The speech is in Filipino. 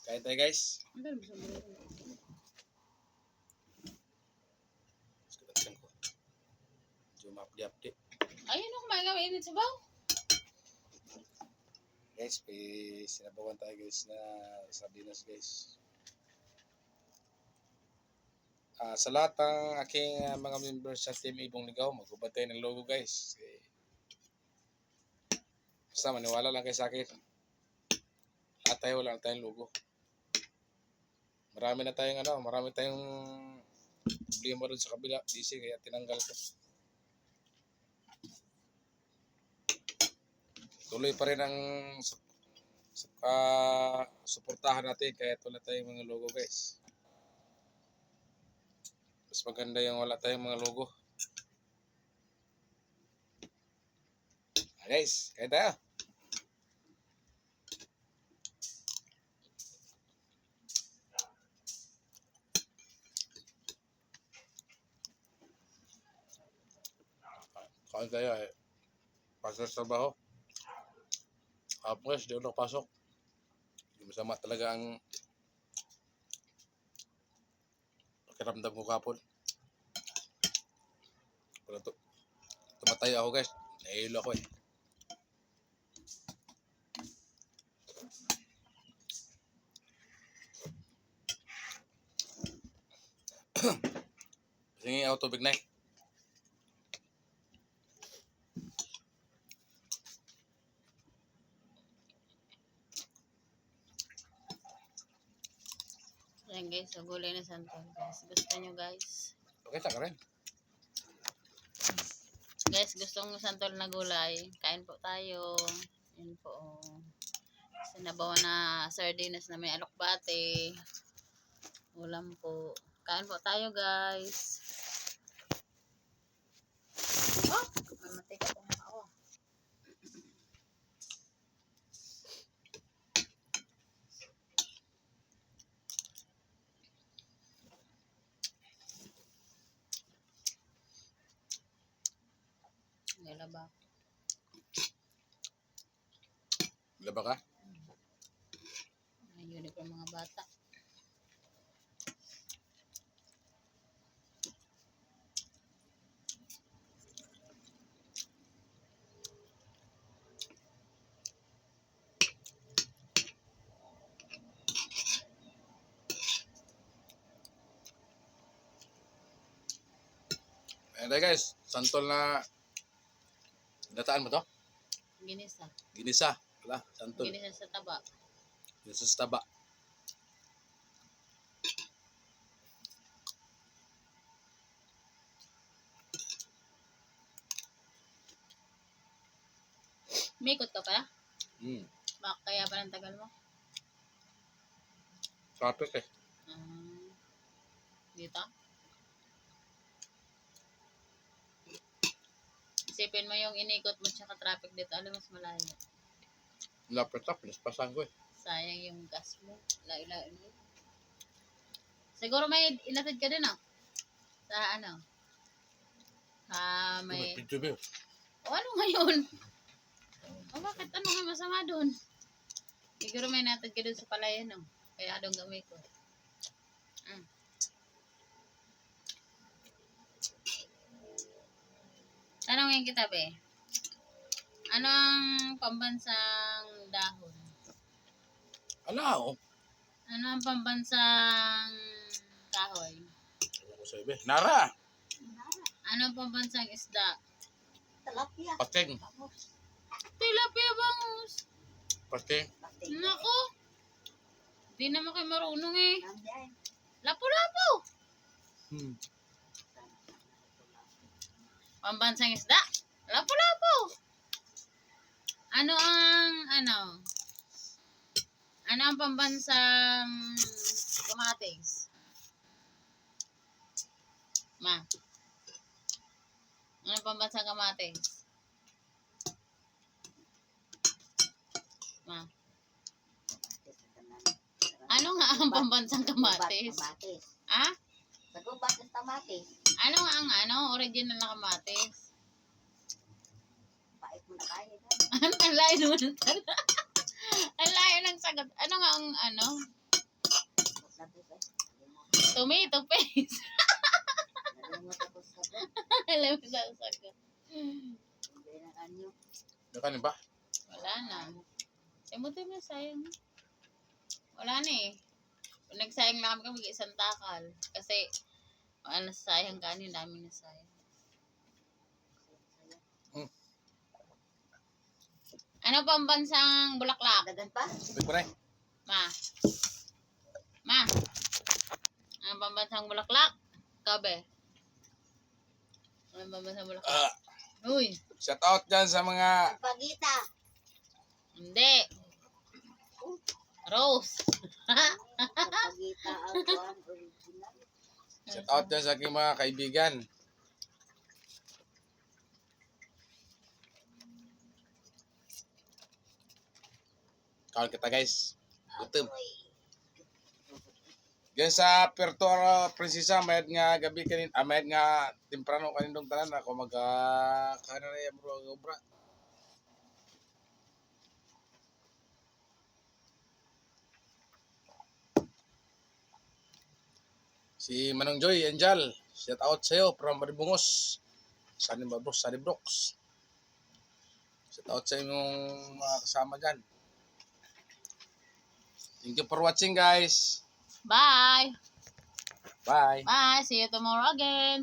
Kain tayo guys. Sekalian ko. Cuma update. Ayun ako may gawin sa baw. Guys, sinabawan tayo guys na sardinas guys. Sa lahat ng aking mga members sa Team Ibong Ligaw, magbabad tayo ng logo guys. Basta maniwala lang kayo sa akin. Lahat tayo wala na tayong logo. Marami tayong problema doon sa kabila. DC kaya tinanggal ko. Tuloy pa rin ang suportahan natin kaya tuloy tayong mga logo guys. Mas maganda yung wala tayong mga logo. Guys, kaya tayo. Kain tayo eh. Pasok sa trabaho. Hapos, di ako nakapasok. Hindi masama talaga ang pakiramdam ko kapon. Kung tumatay ako guys, nahihilo ako eh. Sige ako tubig na eh. Ayan guys, so gulay na santol guys. Gusto nyo guys? Okay, taka rin. Guys, gusto nyo santol na gulay? Kain po tayo. Yan po. Sinabawan na sardinas na may alokbate. Ulam po. Kain po tayo guys. Oh! Mamatay ka po mga ako. Laba. Laba ka? May uniform mga bata. Ayan tayo guys, santol na dataan mo to? Ginisa. Ginisa. Wala, santol. Ginisa sa taba. Ginisa sa taba. May ikot ka pa? Bakit Kaya pa ng tagal mo? traffic eh. Dito? Isipin mo yung inikot mo tsaka traffic dito. Alam mas malayo. Lapit up, naspasan ko eh. Sayang yung gas mo. Layo-layo mo. Siguro may inatid ka din sa ano? May... Video. O ano ngayon? O bakit ano nga masama doon? Siguro may inatid ka doon sa palayan Kaya doon gamay ko. Tanongin kita, be. Ano ang pambansang dahon? Ano? Ano ang pambansang kahoy? Ewan ko sa iba. Nara! Ano ang pambansang isda? Tilapia. Pating. Tilapia bangus. Pating. Nako. Di naman kayo marunong eh. Nandiyan. Lapu-lapu. Pambansang isda? Lapu-lapu. Ano ang pambansang kamatis? Ma. Ano ang pambansang kamatis? Ma. Ano nga ang pambansang kamatis? Ah? Sa gubat ng tamatis. Ano nga ang original na kamatis? Pait mo na kaya. Ang layo naman ng tanong. Ang layo ng sagot. Ano nga ang Tomato paste. Nalimot ako sa sagot. Alam mo sa sagot. Hindi ng anyo. Nakanin ba? Wala na. Simutin mo, sayang. Wala na eh. Kung nagsayang lang kami isang takal. Kasi, ano, sayang kanin, dami na sayang. Hmm. Ano pang bansang bulaklak? Dagan pa? Sabi ko na eh. Ma. Ma. Ano pang bansang bulaklak? Kabe. Ano pang bansang bulaklak? Uy. Shout out dyan sa mga Pagita. Hindi. Rose. Pagita ang kuhan original. shout out dyan sa aking mga kaibigan. Kawan kita guys. Gutom. Diyan sa Puerto Princesa, mayad nga gabi kanin, mayad nga temprano kanindong tanan ako kana na yung bro obra. Si Manong Joy, Angel, shout out sa'yo from Maribungos. Sunny Babros, Sunny Brooks. Shout out sa inyong mga kasama dyan. Thank you for watching guys. Bye. Bye. Bye. See you tomorrow again.